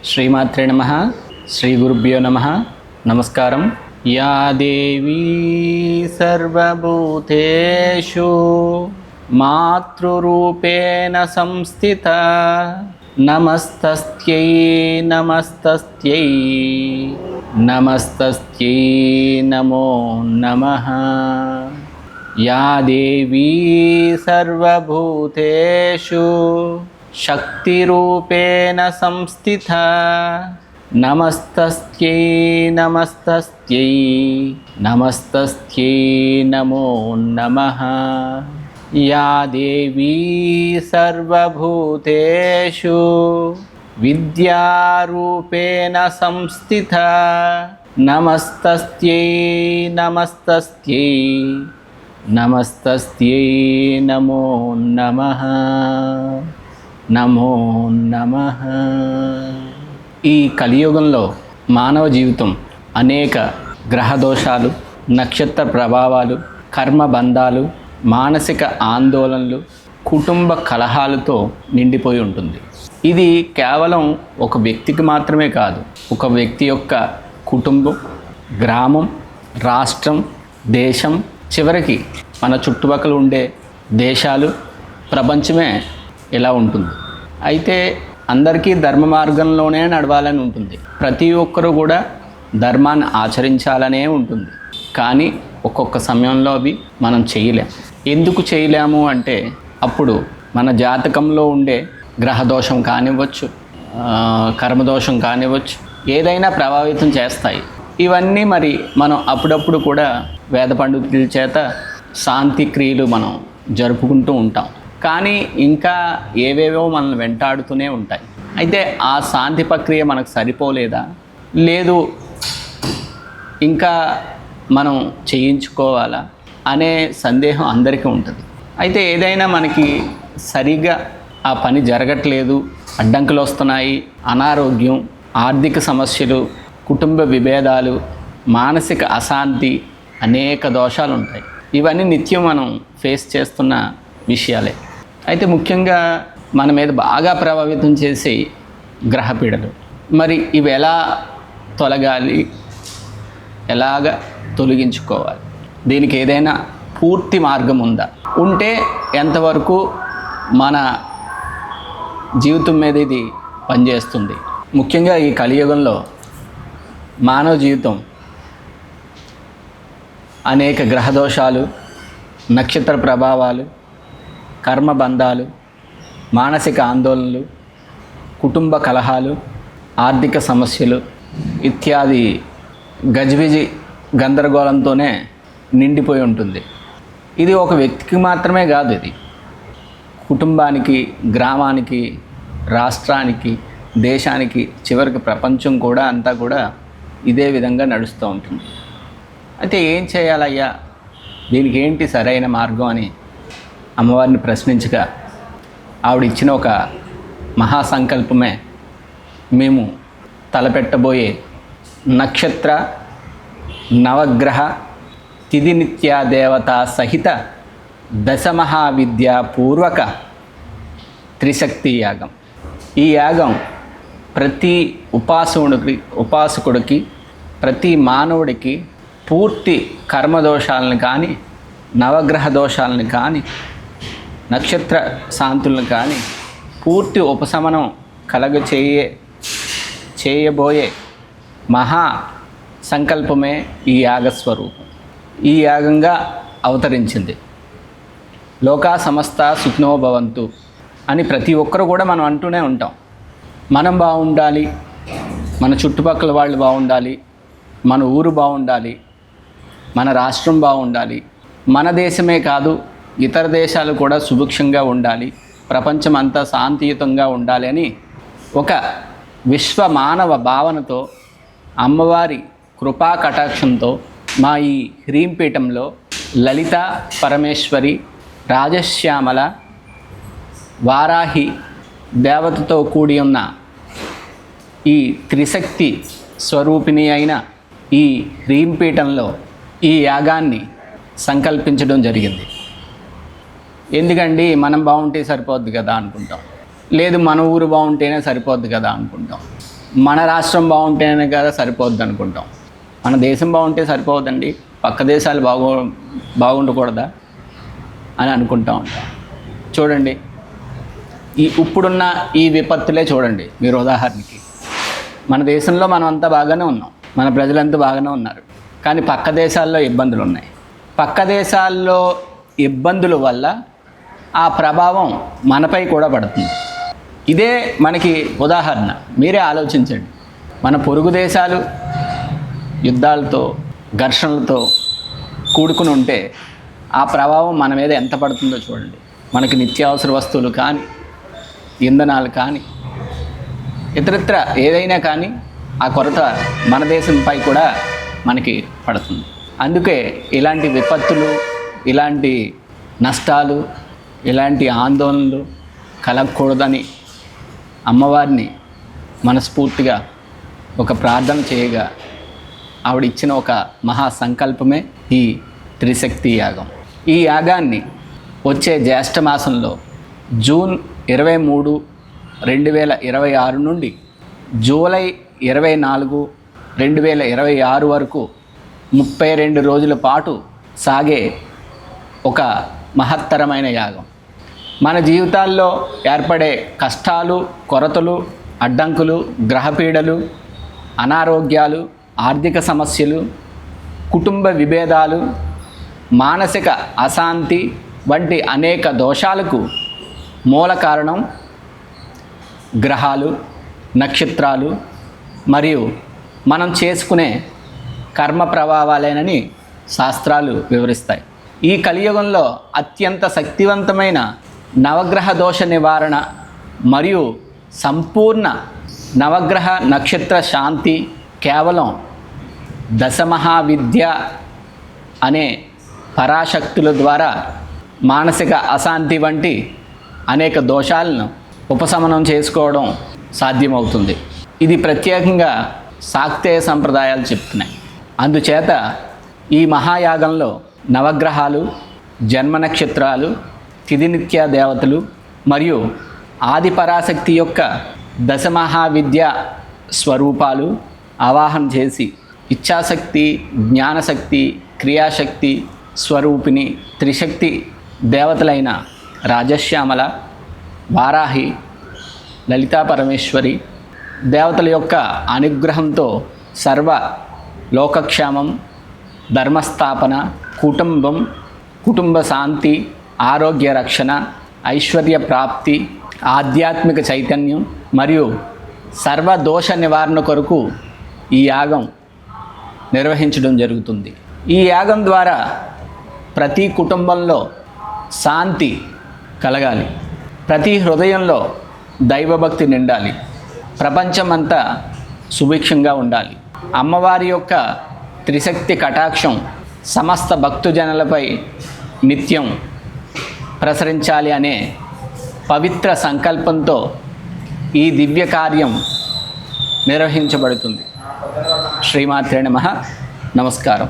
శ్రీమాత్రే నమః. శ్రీ గురుభ్యో నమః. నమస్కారం. యా దేవీ సర్వభూతేషు మాతృరూపేణ సంస్థిత నమస్తస్యై నమస్తస్యై నమస్తస్యై నమో నమః. యా దేవీ సర్వభూతేషు శక్తిరూపేణ సంస్థిత నమస్తస్యై నమస్తస్యై నమస్తస్యై నమో నమః. యా దేవీ సర్వభూతేషు విద్యారూపేణ సంస్థిత నమస్తస్యై నమస్తస్యై నమస్తస్యై నమో నమః. నమో నమః. ఈ కలియుగంలో మానవ జీవితం అనేక గ్రహదోషాలు, నక్షత్ర ప్రభావాలు, కర్మబంధాలు, మానసిక ఆందోళనలు, కుటుంబ కలహాలతో నిండిపోయి ఉంటుంది. ఇది కేవలం ఒక వ్యక్తికి మాత్రమే కాదు, ఒక వ్యక్తి యొక్క కుటుంబం, గ్రామం, రాష్ట్రం, దేశం, చివరికి మన చుట్టుపక్కల ఉండే దేశాలు, ప్రపంచమే ఇలా ఉంటుంది. అయితే అందరికీ ధర్మ మార్గంలోనే నడవాలని ఉంటుంది. ప్రతి ఒక్కరూ కూడా ధర్మాన్ని ఆచరించాలనే ఉంటుంది. కానీ ఒక్కొక్క సమయంలో అవి మనం చేయలేం. ఎందుకు చేయలేము అంటే అప్పుడు మన జాతకంలో ఉండే గ్రహదోషం కానివ్వచ్చు, కర్మదోషం కానివ్వచ్చు, ఏదైనా ప్రభావితం చేస్తాయి. ఇవన్నీ మరి మనం అప్పుడప్పుడు కూడా వేద పండితుల చేత శాంతి క్రియలు మనం జరుపుకుంటూ ఉంటాం. కానీ ఇంకా ఏవేవో మనల్ని వెంటాడుతూనే ఉంటాయి. అయితే ఆ శాంతి ప్రక్రియ మనకు సరిపోలేదా, లేదు ఇంకా మనం చేయించుకోవాలా అనే సందేహం అందరికీ ఉంటుంది. అయితే ఏదైనా మనకి సరిగ్గా ఆ పని జరగట్లేదు, అడ్డంకులు వస్తున్నాయి, అనారోగ్యం, ఆర్థిక సమస్యలు, కుటుంబ విభేదాలు, మానసిక అశాంతి, అనేక దోషాలు ఉంటాయి. ఇవన్నీ నిత్యం మనం ఫేస్ చేస్తున్న విషయాలే. అయితే ముఖ్యంగా మన మీద బాగా ప్రభావితం చేసే గ్రహపీడలు. మరి ఇవి ఎలా తొలగాలి, ఎలాగ తొలగించుకోవాలి, దీనికి ఏదైనా పూర్తి మార్గం ఉందా, ఉంటే ఎంతవరకు మన జీవితం మీద ఇది పనిచేస్తుంది? ముఖ్యంగా ఈ కలియుగంలో మానవ జీవితం అనేక గ్రహదోషాలు, నక్షత్ర ప్రభావాలు, కర్మబంధాలు, మానసిక ఆందోళనలు, కుటుంబ కలహాలు, ఆర్థిక సమస్యలు ఇత్యాది గజిబిజి గందరగోళంతోనే నిండిపోయి ఉంటుంది. ఇది ఒక వ్యక్తికి మాత్రమే కాదు, ఇది కుటుంబానికి, గ్రామానికి, రాష్ట్రానికి, దేశానికి, చివరికి ప్రపంచం కూడా అంతా కూడా ఇదే విధంగా నడుస్తూ ఉంటుంది. అయితే ఏం చేయాలయ్యా, దీనికి ఏంటి సరైన మార్గం అని అమ్మవారిని ప్రశ్నించగా ఆవిడ ఇచ్చిన ఒక మహాసంకల్పమే మేము తలపెట్టబోయే నక్షత్ర, నవగ్రహ, తిథి నిత్యా దేవతా సహిత దశమహావిద్యా పూర్వక త్రిశక్తి యాగం. ఈ యాగం ప్రతి ఉపాసకుడికి, ప్రతి మానవుడికి పూర్తి కర్మదోషాలను కానీ, నవగ్రహ దోషాలను కానీ, నక్షత్ర శాంతులను కానీ పూర్తి ఉపశమనం చేయబోయే మహా సంకల్పమే ఈ యాగస్వరూపం. ఈ యాగంగా అవతరించింది. లోకా సమస్త సుఖినో భవంతు అని ప్రతి ఒక్కరు కూడా మనం అంటూనే ఉంటాం. మనం బాగుండాలి, మన చుట్టుపక్కల వాళ్ళు బాగుండాలి, మన ఊరు బాగుండాలి, మన రాష్ట్రం బాగుండాలి, మన దేశమే కాదు ఇతర దేశాలు కూడా సుభిక్షంగా ఉండాలి, ప్రపంచం అంతా శాంతియుతంగా ఉండాలి అని ఒక విశ్వ మానవ భావనతో, అమ్మవారి కృపా కటాక్షంతో మా ఈ హ్రీంపీఠంలో లలిత పరమేశ్వరి, రాజశ్యామల, వారాహి దేవతతో కూడి ఉన్న ఈ త్రిశక్తి స్వరూపిణి అయిన ఈ హ్రీంపీఠంలో ఈ యాగాన్ని సంకల్పించడం జరిగింది. ఎందుకండి మనం బాగుంటే సరిపోద్ది కదా అనుకుంటాం, లేదు మన ఊరు బాగుంటేనే సరిపోద్ది కదా అనుకుంటాం. మన రాష్ట్రం బాగుంటేనే కదా సరిపోద్ది అనుకుంటాం. మన దేశం బాగుంటే సరిపోవద్దండి, పక్క దేశాలు బాగుండకూడదా అని అనుకుంటా ఉంటాం. చూడండి, ఇప్పుడున్న ఈ విపత్తులే చూడండి మీరు. ఉదాహరణకి మన దేశంలో మనం అంతా బాగానే ఉన్నాం, మన ప్రజలంతా బాగానే ఉన్నారు, కానీ పక్క దేశాల్లో ఇబ్బందులు ఉన్నాయి. పక్క దేశాల్లో ఇబ్బందుల వల్ల ఆ ప్రభావం మనపై కూడా పడుతుంది. ఇదే మనకి ఉదాహరణ. మీరే ఆలోచించండి, మన పొరుగు దేశాలు యుద్ధాలతో ఘర్షణలతో కూడుకుని ఉంటే ఆ ప్రభావం మన మీద ఎంత పడుతుందో చూడండి. మనకి నిత్యావసర వస్తువులు కానీ, ఇంధనాలు కానీ, ఇతరత్ర ఏదైనా కానీ ఆ కొరత మన దేశంపై కూడా మనకి పడుతుంది. అందుకే ఇలాంటి విపత్తులు, ఇలాంటి నష్టాలు, ఇలాంటి ఆందోళనలు కలగకూడదని అమ్మవారిని మనస్ఫూర్తిగా ఒక ప్రార్థన చేయగా ఆవిడ ఇచ్చిన ఒక మహా సంకల్పమే ఈ త్రిశక్తి యాగం. ఈ యాగాన్ని వచ్చే జ్యేష్ఠ మాసంలో జూన్ 23, 2026 నుండి జూలై 24, 2026 వరకు 32 రోజుల పాటు సాగే ఒక మహత్తరమైన యాగం. మన జీవితాల్లో ఏర్పడే కష్టాలు, కొరతలు, అడ్డంకులు, గ్రహపీడలు, అనారోగ్యాలు, ఆర్థిక సమస్యలు, కుటుంబ విభేదాలు, మానసిక అశాంతి వంటి అనేక దోషాలకు మూల కారణం గ్రహాలు, నక్షత్రాలు మరియు మనం చేసుకునే కర్మ ప్రభావాలేనని శాస్త్రాలు వివరిస్తాయి. ఈ కలియుగంలో అత్యంత శక్తివంతమైన నవగ్రహ దోష నివారణ మరియు సంపూర్ణ నవగ్రహ నక్షత్ర శాంతి కేవలం దశమహావిద్య అనే పరాశక్తుల ద్వారా మానసిక అశాంతి వంటి అనేక దోషాలను ఉపశమనం చేసుకోవడం సాధ్యమవుతుంది. ఇది ప్రత్యేకంగా శాక్తేయ సంప్రదాయాలు చెప్తున్నాయి. అందుచేత ఈ మహాయాగంలో నవగ్రహాలు, జన్మ నక్షత్రాలు, తిథినిత్య దేవతలు మరియు ఆది పరాశక్తి యొక్క దశమహావిద్య స్వరూపాలు ఆవాహన చేసి ఇచ్ఛాశక్తి, జ్ఞానశక్తి, క్రియాశక్తి స్వరూపిణి త్రిశక్తి దేవతలైన రాజశ్యామల, వారాహి, లలితా పరమేశ్వరి దేవతల యొక్క అనుగ్రహంతో సర్వ లోకక్షేమం, ధర్మస్థాపన, కుటుంబ శాంతి, ఆరోగ్య రక్షణ, ఐశ్వర్య ప్రాప్తి, ఆధ్యాత్మిక చైతన్యం మరియు సర్వదోష నివారణ కొరకు ఈ యాగం నిర్వహించడం జరుగుతుంది. ఈ యాగం ద్వారా ప్రతి కుటుంబంలో శాంతి కలగాలి, ప్రతి హృదయంలో దైవభక్తి నిండాలి, ప్రపంచమంతా సుభిక్షంగా ఉండాలి. అమ్మవారి యొక్క త్రిశక్తి కటాక్షం సమస్త భక్తుజనులపై నిత్యం ప్రసరించాలి అనే పవిత్ర సంకల్పంతో ఈ దివ్య కార్యం నిర్వహించబడుతుంది. శ్రీమాత్రే నమః. నమస్కారం.